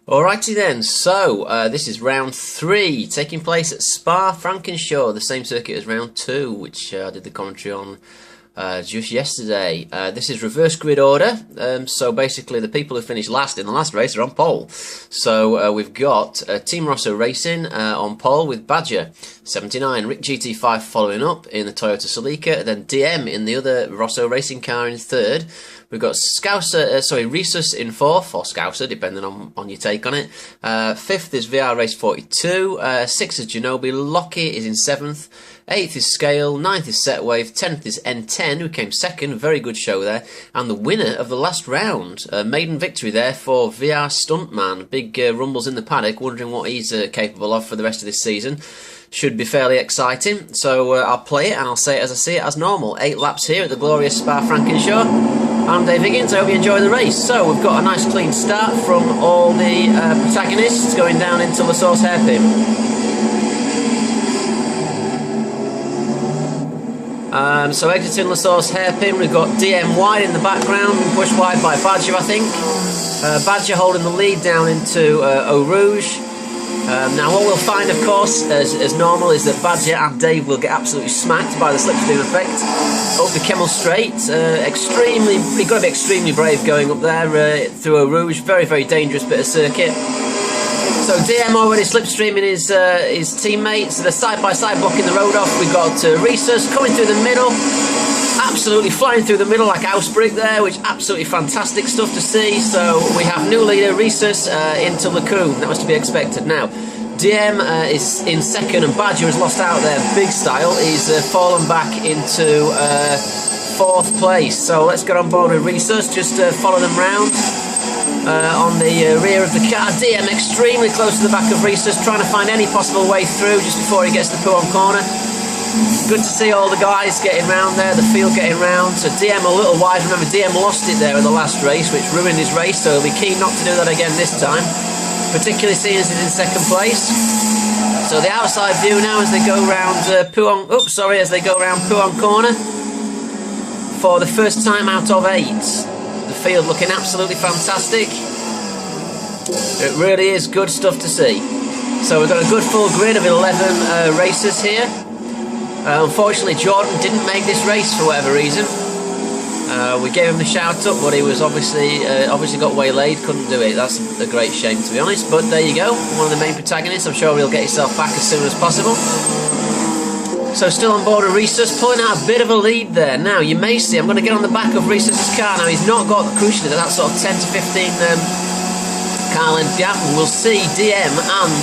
Alrighty then, so this is round 3, taking place at Spa-Francorchamps, the same circuit as round 2, which I did the commentary on just yesterday. This is reverse grid order, so basically the people who finished last in the last race are on pole. So we've got Team Rosso Racing on pole with Badger 79, Rick GT5 following up in the Toyota Celica, then DM in the other Rosso Racing car in third. We've got Rhesus in fourth, or Scouser, depending on your take on it. Fifth is VR Race 42. Sixth is Genobi. Lockie is in seventh. Eighth is Scale. Ninth is Setwave. 10th is N10, who came second. Very good show there. And the winner of the last round. Maiden victory there for VR Stuntman. Big rumbles in the paddock, wondering what he's capable of for the rest of this season. Should be fairly exciting. So I'll play it and I'll say it as I see it as normal. 8 laps here at the glorious Spa-Francorchamps. I'm Dave Higgins, I hope you enjoy the race. So we've got a nice clean start from all the protagonists going down into La Source hairpin. So exiting La Source hairpin, we've got DM wide in the background, pushed wide by Badger I think. Badger holding the lead down into Eau Rouge. Now what we'll find of course, as normal, is that Badger and Dave will get absolutely smacked by the slipstream effect. Up the Kemmel Straight, you've got to be extremely brave going up there through Eau Rouge, very very dangerous bit of circuit. So DM already slipstreaming his teammates, they're side by side blocking the road off. We've got Rhesus coming through the middle, absolutely flying through the middle like Ausbrick there, which absolutely fantastic stuff to see. So we have new leader Rhesus into Lacoon, that was to be expected. Now DM is in second and Badger has lost out there big style. He's fallen back into fourth place. So let's get on board with Rhesus, just follow them round on the rear of the car. DM extremely close to the back of Rhesus, trying to find any possible way through just before he gets to Pouhon corner. Good to see all the guys getting round there, the field getting round. So DM a little wide. Remember, DM lost it there in the last race, which ruined his race, so he'll be keen not to do that again this time, particularly seeing as he's in second place. So the outside view now as they go round as they go round Pouhon corner for the first time out of 8. The field looking absolutely fantastic. It really is good stuff to see. So we've got a good full grid of 11 racers here. Unfortunately, Jordan didn't make this race for whatever reason. We gave him the shout up, but he was obviously got waylaid, couldn't do it. That's a great shame, to be honest. But there you go, one of the main protagonists. I'm sure he'll get himself back as soon as possible. So still on board of Rhesus, pulling out a bit of a lead there. Now you may see, I'm going to get on the back of Rhesus's car. Now he's not got crucially that sort of 10 to 15 car length gap. We'll see DM and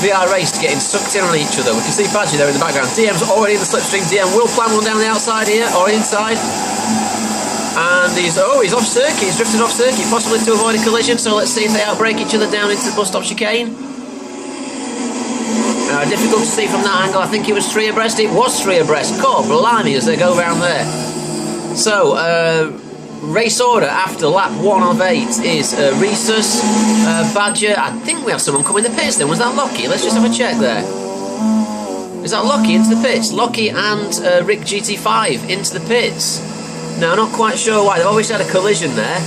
VR Race getting sucked in on each other. We can see Badger there in the background. DM's already in the slipstream. DM will plan one down the outside here, or inside. And he's off circuit. He's drifted off circuit, possibly to avoid a collision. So let's see if they outbrake each other down into the bus stop chicane. Difficult to see from that angle. I think it was 3 abreast. It was 3 abreast. God blimey as they go round there. So race order after lap 1 of 8 is Rhesus, Badger. I think we have someone coming in the pits then. Was that Lockie? Let's just have a check there. Is that Lockie into the pits? Lockie and Rick GT5 into the pits. No, not quite sure why. They've obviously had a collision there.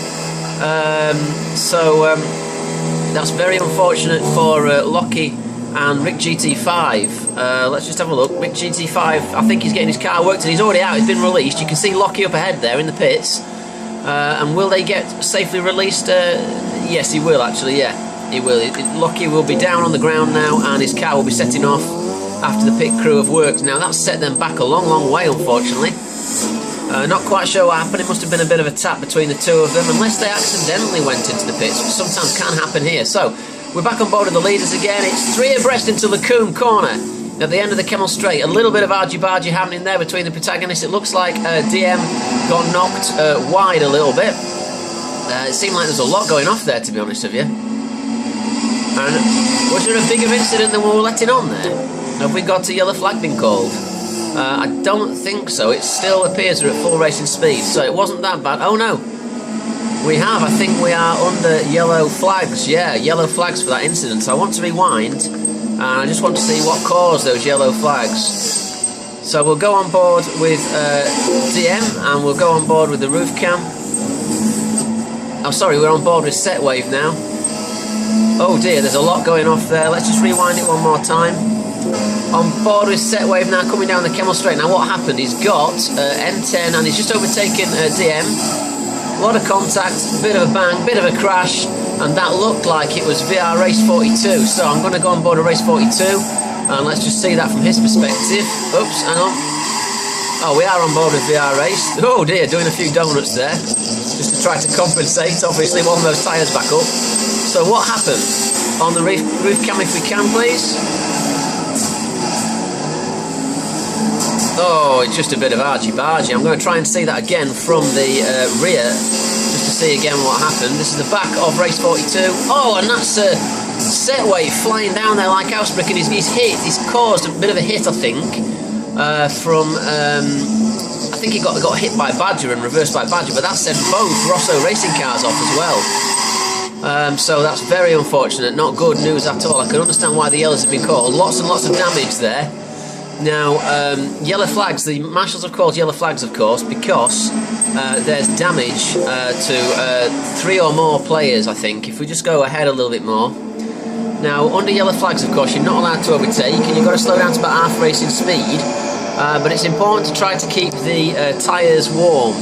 That's very unfortunate for Lockie and Rick GT5. Let's just have a look. Rick GT5, I think he's getting his car worked and he's already out. He's been released. You can see Lockie up ahead there in the pits. And will they get safely released? Yes, he will actually, yeah. He will. Lockie will be down on the ground now and his car will be setting off after the pit crew have worked. Now that's set them back a long, long way, unfortunately. Not quite sure what happened. It must have been a bit of a tap between the two of them, unless they accidentally went into the pits, which sometimes can happen here. So we're back on board with the leaders again. It's 3 abreast into Lacoon corner at the end of the Kemmel Straight. A little bit of argy-bargy happening there between the protagonists. It looks like DM got knocked wide a little bit. It seemed like there's a lot going off there, to be honest with you. And was there a bigger incident than we were letting on there? Have we got a yellow flag been called? I don't think so. It still appears we're at full racing speed, so it wasn't that bad. Oh no, we have. I think we are under yellow flags. Yeah, yellow flags for that incident. So I want to rewind, and I just want to see what caused those yellow flags. So we'll go on board with DM, and we'll go on board with the roof cam. Oh, sorry, we're on board with Setwave now. Oh dear, there's a lot going off there. Let's just rewind it one more time. On board with Setwave now, coming down the Kemmel Straight. Now what happened, he's got N10 and he's just overtaken DM. A lot of contact, bit of a bang, bit of a crash, and that looked like it was VR Race 42. So I'm going to go on board of Race 42 and let's just see that from his perspective. Oops, hang on. Oh, we are on board with VR Race. Oh dear, doing a few donuts there, just to try to compensate. Obviously, one of those tyres back up. So what happened? On the roof cam if we can, please. Oh, it's just a bit of argy-bargy. I'm going to try and see that again from the rear, just to see again what happened. This is the back of Race 42. Oh, and that's Setwave flying down there like house brick, and he's caused a bit of a hit, I think, from... I think he got hit by Badger and reversed by Badger, but that sent both Rosso racing cars off as well. So that's very unfortunate, not good news at all. I can understand why the yellows have been called. Lots and lots of damage there. Now, yellow flags, the marshals have called yellow flags, of course, because there's damage to 3 or more players, I think. If we just go ahead a little bit more. Now, under yellow flags, of course, you're not allowed to overtake, and you've got to slow down to about half racing speed. But it's important to try to keep the tyres warm.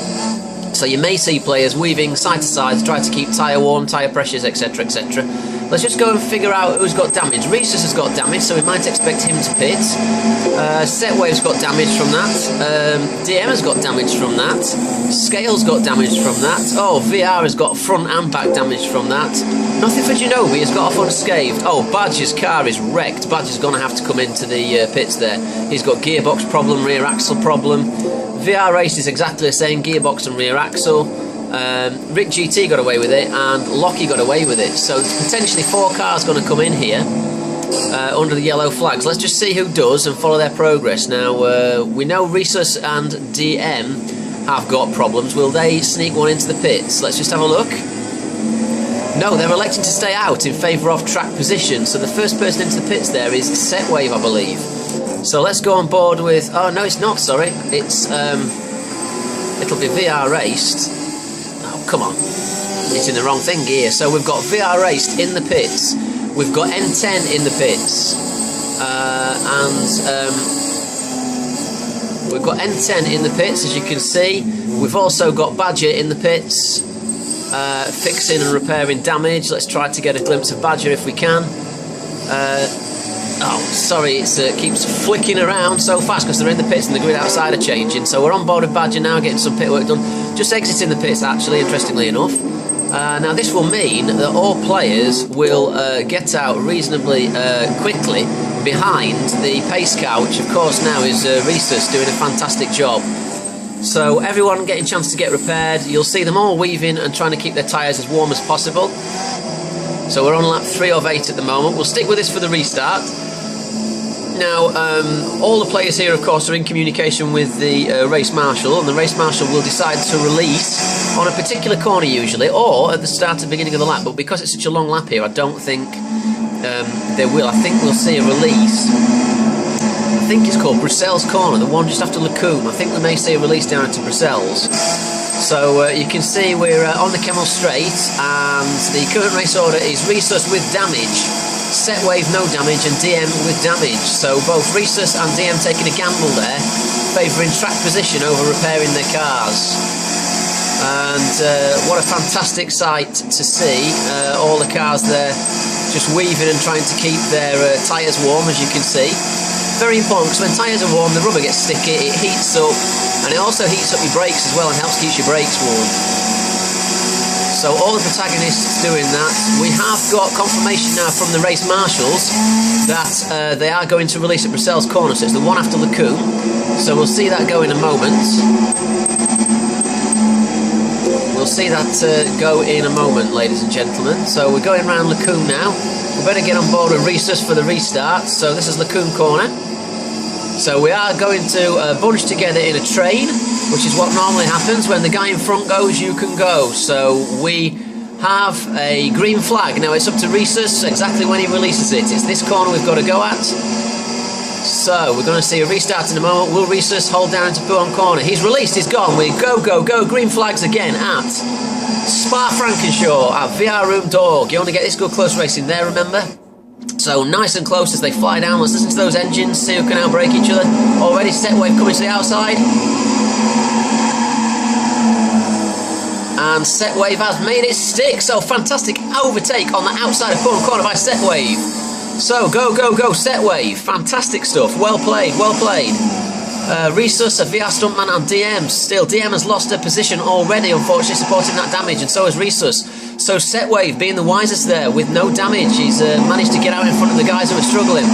So you may see players weaving side to side to try to keep tyre warm, tyre pressures, etc, etc. Let's just go and figure out who's got damage. Rhesus has got damage, so we might expect him to pit. Setwave's got damage from that. DM has got damage from that. Scale's got damage from that. Oh, VR has got front and back damage from that. Nothing for Genovi, has got off unscathed. Oh, Badger's car is wrecked. Badger's going to have to come into the pits there. He's got gearbox problem, rear axle problem. VR Race is exactly the same, gearbox and rear axle. Rick GT got away with it, and Lockie got away with it. So potentially 4 cars going to come in here under the yellow flags. Let's just see who does and follow their progress. Now, we know Rhesus and DM have got problems. Will they sneak one into the pits? Let's just have a look. No, they're electing to stay out in favour of track position. So the first person into the pits there is Setwave, I believe. So let's go on board with... Oh, no, it's not, sorry. It's... it'll be VR Raced. Oh, come on. It's in the wrong thing here. So we've got VR Raced in the pits. We've got N10 in the pits. We've got N10 in the pits, as you can see. We've also got Badger in the pits. Fixing and repairing damage. Let's try to get a glimpse of Badger if we can. Oh, sorry, it keeps flicking around so fast because they're in the pits and the grid outside are changing. So we're on board with Badger now, getting some pit work done. Just exiting the pits, actually, interestingly enough. Now, this will mean that all players will get out reasonably quickly behind the pace car, which, of course, now is Rhesus doing a fantastic job. So everyone getting a chance to get repaired. You'll see them all weaving and trying to keep their tyres as warm as possible. So we're on lap 3 of 8 at the moment. We'll stick with this for the restart. Now, all the players here, of course, are in communication with the race marshal, and the race marshal will decide to release on a particular corner usually, or at the start and beginning of the lap. But because it's such a long lap here, I don't think they will. I think we'll see a release. I think it's called Bruxelles Corner, the one just after Lacoum. I think we may see a release down into Bruxelles. So you can see we're on the Kemmel Straight, and the current race order is Rhesus with damage, Setwave no damage, and DM with damage. So both Rhesus and DM taking a gamble there, favouring track position over repairing their cars. And what a fantastic sight to see, all the cars there just weaving and trying to keep their tyres warm, as you can see. Very important, because when tyres are warm, the rubber gets sticky, it heats up, and it also heats up your brakes as well and helps keep your brakes warm. So all the protagonists doing that. We have got confirmation now from the race marshals that they are going to release at Bruxelles Corner, so it's the one after Lacoum. So we'll see that go in a moment. We'll see that go in a moment, ladies and gentlemen. So we're going around Lacoum now. We better get on board with Rhesus for the restart. So this is Lacoum Corner. So we are going to bunch together in a train, which is what normally happens. When the guy in front goes, you can go. So we have a green flag. Now it's up to Rhesus exactly when he releases it. It's this corner we've got to go at. So we're going to see a restart in a moment. Will Rhesus hold down into Pouhon Corner? He's released, he's gone. We go, go, go. Green flags again at Spa-Francorchamps at vrroom.org. You want to get this good close racing there, remember? So nice and close as they fly down. Let's listen to those engines, see who can outbrake each other. Already Setwave coming to the outside. And Setwave has made it stick. So fantastic overtake on the outside of corner by Setwave. So go, go, go, Setwave. Fantastic stuff. Well played, well played. Resus, VR Stuntman and DM. Still, DM has lost her position already, unfortunately, supporting that damage, and so has Resus. So Setwave, being the wisest there, with no damage, he's managed to get out in front of the guys who are struggling.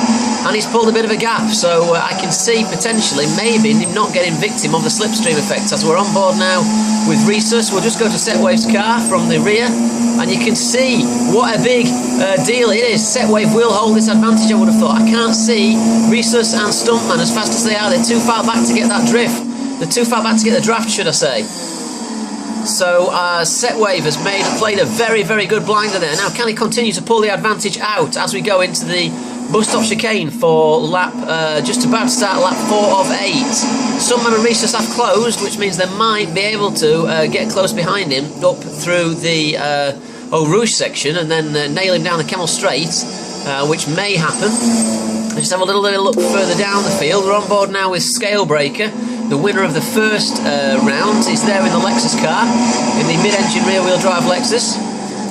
And he's pulled a bit of a gap, so I can see potentially, maybe, him not getting victim of the slipstream effect. As we're on board now with Resus, we'll just go to Setwave's car from the rear, and you can see what a big deal it is. Setwave will hold this advantage, I would have thought. I can't see Resus and Stuntman, as fast as they are, they're too far back to get that drift. They're too far back to get the draft, should I say. So Setwave has played a very, very good blinder there. Now, can he continue to pull the advantage out as we go into the bus stop chicane for lap, just about to start lap 4 of 8. Stuntman and Resus have closed, which means they might be able to get close behind him up through the Eau Rouge section and then nail him down the Camel Straight, which may happen. Let's just have a little look further down the field. We're on board now with Scalebreaker. The winner of the first round is there in the Lexus car, in the mid-engine rear-wheel drive Lexus.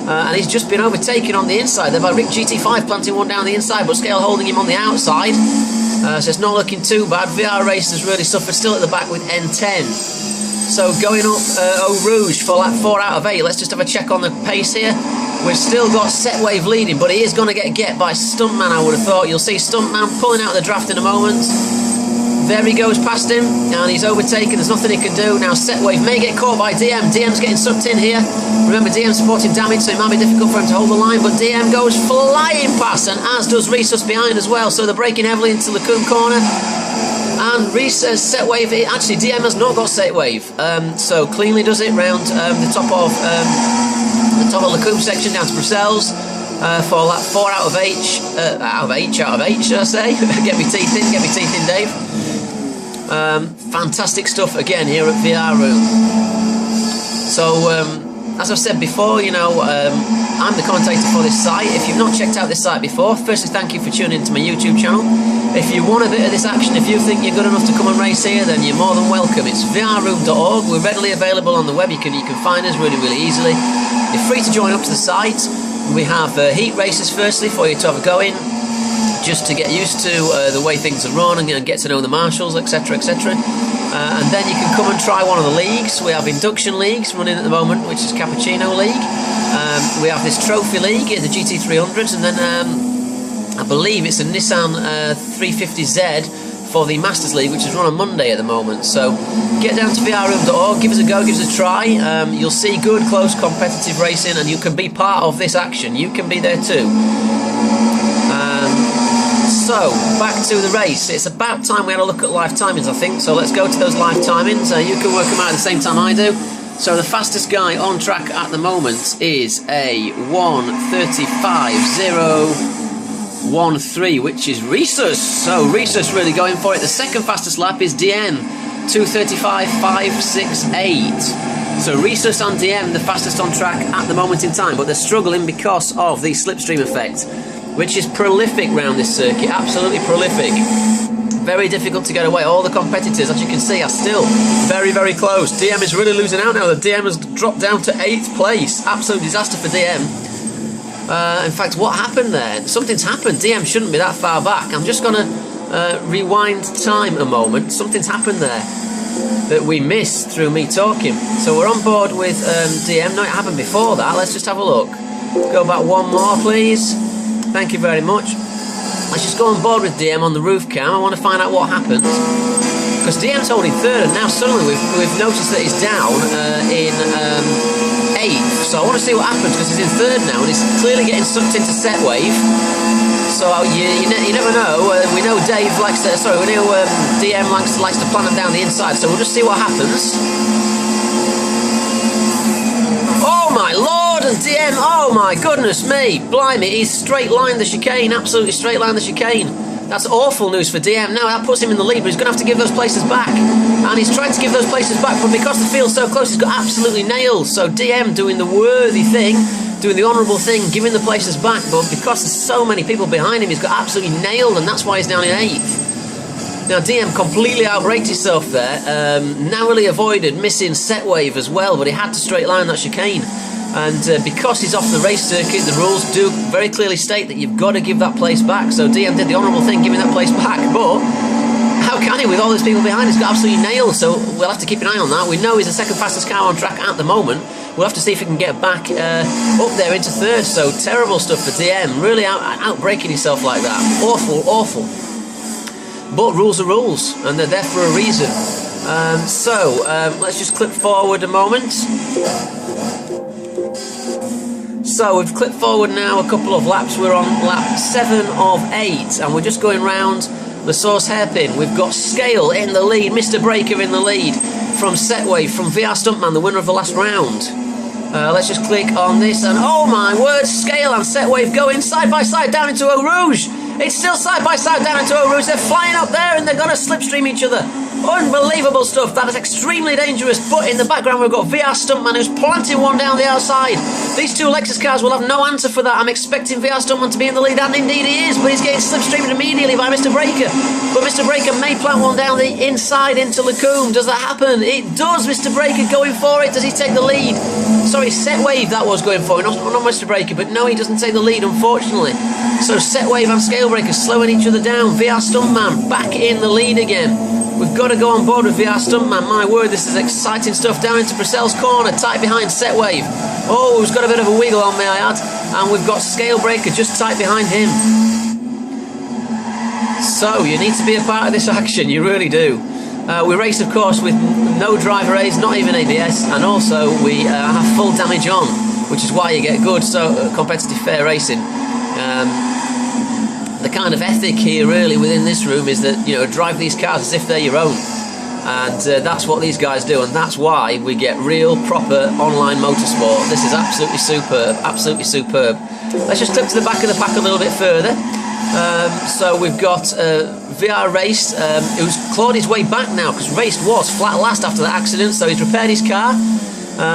And he's just been overtaken on the inside there by Rick GT5, planting one down the inside, but Scale holding him on the outside. So it's not looking too bad. VR Race has really suffered, still at the back with N10. So going up Eau Rouge for lap 4 out of 8. Let's just have a check on the pace here. We've still got Setwave leading, but he is going to get by Stuntman, I would have thought. You'll see Stuntman pulling out the draft in a moment. There he goes past him, and he's overtaken. There's nothing he can do. Now Setwave may get caught by DM. DM's getting sucked in here. Remember, DM's supporting damage, so it might be difficult for him to hold the line, but DM goes flying past, and as does Resus behind as well. So they're braking heavily into Lacombe corner. And Setwave, actually DM has not got Setwave. So cleanly does it round the top of Lacombe section down to Bruxelles. For lap 4 out of H, should I say? Get me teeth in, Dave. Fantastic stuff again here at VR Room. So, as I've said before, you know, I'm the commentator for this site. If you've not checked out this site before, firstly, thank you for tuning into my YouTube channel. If you want a bit of this action, if you think you're good enough to come and race here, then you're more than welcome. It's vrroom.org. We're readily available on the web. You can find us really, really easily. You're free to join up to the site. We have heat races firstly for you to have a go in, just to get used to the way things are run and get to know the marshals, etc, etc. And then you can come and try one of the leagues. We have induction leagues running at the moment, which is Cappuccino League. We have this trophy league, the GT300s, and then I believe it's a Nissan 350Z for the Masters League, which is run on Monday at the moment. So get down to vrroom.org, give us a go, give us a try. You'll see good, close, competitive racing, and you can be part of this action. You can be there too. So, back to the race. It's about time we had a look at live timings, I think. So let's go to those live timings. You can work them out at the same time I do. So the fastest guy on track at the moment is a 1:35.013, which is Resus. So Resus really going for it. The second fastest lap is DM, 2:35.568. So Resus and DM the fastest on track at the moment in time, but they're struggling because of the slipstream effect, which is prolific round this circuit, absolutely prolific. Very difficult to get away. All the competitors, as you can see, are still very, very close. DM is really losing out now. The DM has dropped down to 8th place. Absolute disaster for DM. In fact, what happened there? Something's happened. DM shouldn't be that far back. I'm just going to rewind time a moment. Something's happened there that we missed through me talking. So we're on board with DM. No, it happened before that. Let's just have a look. Go back one more, please. Thank you very much. Let's just go on board with DM on the roof cam. I want to find out what happened, because DM's holding 3rd, and now suddenly we've noticed that he's down in 8th. So I want to see what happens, because he's in 3rd now, and he's clearly getting sucked into Setwave. So you never know. We know Dave likes to, sorry, we know DM likes to plant him down the inside. So we'll just see what happens. Oh my lord, and DM, oh my goodness me, blimey, he's straight lined the chicane, absolutely straight lined the chicane. That's awful news for DM. Now that puts him in the lead, but he's going to have to give those places back. And he's trying to give those places back, but because the field's so close, he's got absolutely nailed. So DM doing the worthy thing, doing the honourable thing, giving the places back, but because there's so many people behind him, he's got absolutely nailed, and that's why he's down in 8th. Now DM completely outbraked himself there, narrowly avoided missing set wave as well, but he had to straight line that chicane. And because he's off the race circuit, the rules do very clearly state that you've got to give that place back. So DM did the honourable thing, giving that place back, but how can he with all those people behind? He's got absolutely nailed, so we'll have to keep an eye on that. We know he's the second fastest car on track at the moment. We'll have to see if he can get back up there into 3rd. So terrible stuff for DM, really outbreaking himself like that. Awful, awful. But rules are rules, and they're there for a reason. Let's just clip forward a moment. So we've clipped forward now a couple of laps. We're on lap 7 of 8, and we're just going round the Source hairpin. We've got Scale in the lead, Mr. Breaker in the lead from Setwave, from VR Stuntman, the winner of the last round. Let's just click on this, and oh my word, Scale and Setwave going side by side down into Eau Rouge. It's still side by side down into Eau Rouge. They're flying up there, and they're going to slipstream each other. Unbelievable stuff. That is extremely dangerous. But in the background, we've got VR Stuntman who's planting one down the outside. These two Lexus cars will have no answer for that. I'm expecting VR Stuntman to be in the lead, and indeed he is, but he's getting slipstreamed immediately by Mr. Breaker. But Mr. Breaker may plant one down the inside into Lacombe. Does that happen? It does. Mr. Breaker going for it. Does he take the lead? Sorry, Setwave that was going for it, not Mr. Breaker, but no, he doesn't take the lead, unfortunately. So Setwave and Scalebreaker slowing each other down. VR Stuntman back in the lead again. We've got to go on board with VR Stuntman. My word, this is exciting stuff. Down into Purcell's corner, tight behind Setwave. Oh, he's got a bit of a wiggle on, may I add. And we've got Scalebreaker just tight behind him. So, you need to be a part of this action, you really do. We race, of course, with no driver aids, not even ABS, and also we have full damage on, which is why you get good competitive fair racing. The kind of ethic here really within this room is that, you know, drive these cars as if they're your own, and that's what these guys do, and that's why we get real proper online motorsport. This is absolutely superb, absolutely superb. Let's just clip to the back of the pack a little bit further. So we've got VR Race, who's clawed his way back now, because Race was flat last after that accident, so he's repaired his car.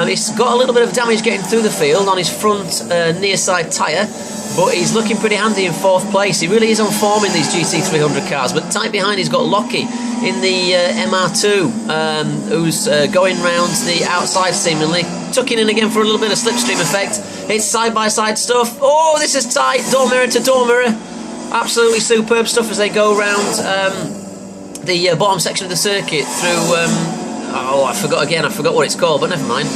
He's got a little bit of damage getting through the field on his front near side tyre, but he's looking pretty handy in 4th place. He really is on form in these GT300 cars, but tight behind he's got Lockie in the MR2, who's going round the outside seemingly, tucking in again for a little bit of slipstream effect. It's side-by-side stuff. Oh, this is tight, door mirror to door mirror. Absolutely superb stuff as they go round the bottom section of the circuit through... I forgot what it's called, but never mind.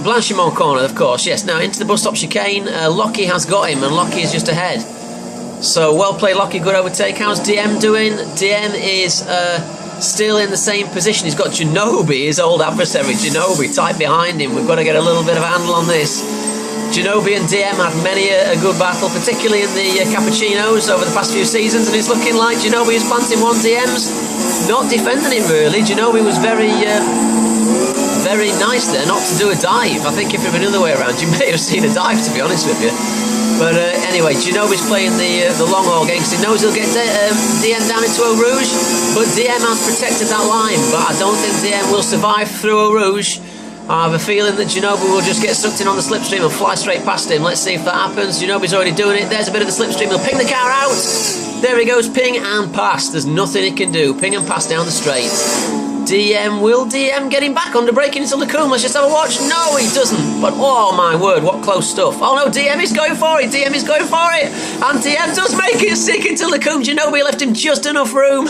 Blanchimont corner, of course, yes. Now, into the bus stop chicane, Lockie has got him, and Lockie is just ahead. So, well played, Lockie, good overtake. How's DM doing? DM is still in the same position. He's got Genobi, his old adversary, Genobi, tight behind him. We've got to get a little bit of a handle on this. Genobi and DM had many a good battle, particularly in the Cappuccinos over the past few seasons, and it's looking like Genobi is planting one, DM's not defending it really. Genobi was very nice there not to do a dive. I think if it had been the other way around, you may have seen a dive, to be honest with you. But anyway, Genobi's playing the long haul game because he knows he'll get DM down into Eau Rouge, but DM has protected that line, but I don't think DM will survive through Eau Rouge. I have a feeling that Genobi will just get sucked in on the slipstream and fly straight past him. Let's see if that happens. Genobi's already doing it. There's a bit of the slipstream. He'll ping the car out. There he goes, ping and pass. There's nothing he can do. Ping and pass down the straight. Will DM get him back under braking into Lacombe? Let's just have a watch. No, he doesn't. But oh my word, what close stuff. Oh no, DM is going for it. DM is going for it. And DM does make it stick into Lacombe. Genobi left him just enough room.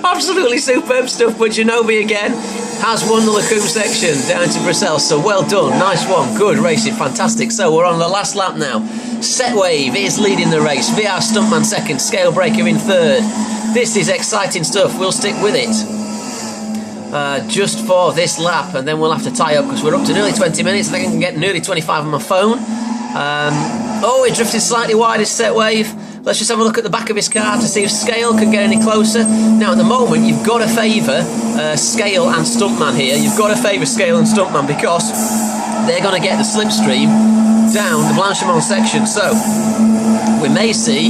Absolutely superb stuff. But Genobi again has won the Lacombe section down to Brussels. So well done. Nice one. Good racing. Fantastic. So we're on the last lap now. Setwave is leading the race. VR Stuntman second. Scalebreaker in 3rd. This is exciting stuff. We'll stick with it. Just for this lap, and then we'll have to tie up because we're up to nearly 20 minutes. I think I can get nearly 25 on my phone. Oh, he drifted slightly wide, his Setwave. Let's just have a look at the back of his car to see if Scale can get any closer. Now, at the moment, you've got to favour Scale and Stuntman here. You've got to favour Scale and Stuntman because they're going to get the slipstream down the Blanchimont section. So, we may see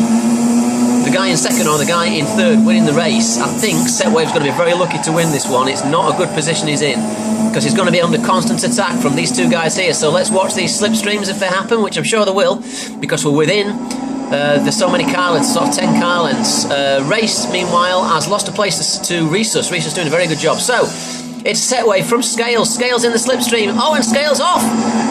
the guy in second or the guy in third winning the race, I think Setwave's going to be very lucky to win this one. It's not a good position he's in, because he's going to be under constant attack from these two guys here. So let's watch these slipstreams if they happen, which I'm sure they will, because we're within. There's so many car lengths, sort of 10 car lengths. Race, meanwhile, has lost a place to Resus. Resus doing a very good job. So, it's Setwave from Scales. Scales in the slipstream. Oh, and Scales off!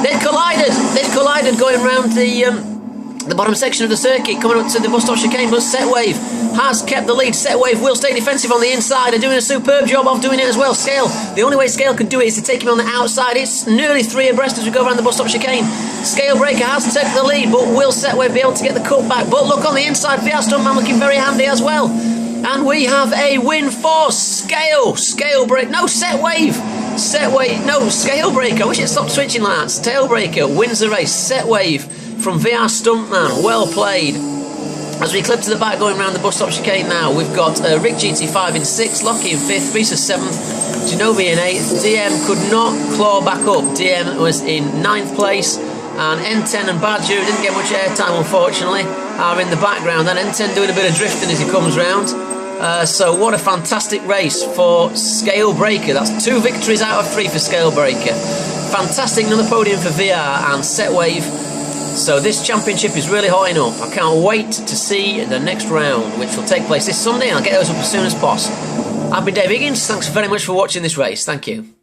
They've collided! They've collided going round the bottom section of the circuit, coming up to the bus stop chicane, but Setwave has kept the lead. Setwave will stay defensive on the inside and doing a superb job of doing it as well. Scale, the only way Scale could do it is to take him on the outside. It's nearly 3 abreast as we go around the bus stop chicane. Scale Breaker has taken the lead, but will Setwave be able to get the cut back? But look on the inside, VR Stuntman looking very handy as well. And we have a win for Scale. Scale Break, no, Setwave. Setwave, no, Scale Breaker. I wish it stopped switching like that. Tail Breaker wins the race. Setwave from VR Stuntman, well played. As we clip to the back going around the bus stop chicane now, we've got Rick GT5 in 6th, Lockie in 5th, Resus 7th, Genobi in 8th. DM could not claw back up. DM was in 9th place, and N10 and Badger, who didn't get much airtime unfortunately, are in the background. And N10 doing a bit of drifting as he comes round. So what a fantastic race for Scale Breaker. That's 2 victories out of 3 for Scale Breaker. Fantastic, another podium for VR and Setwave. So this championship is really hotting up. I can't wait to see the next round, which will take place this Sunday. I'll get those up as soon as possible. I've been Dave Higgins. Thanks very much for watching this race. Thank you.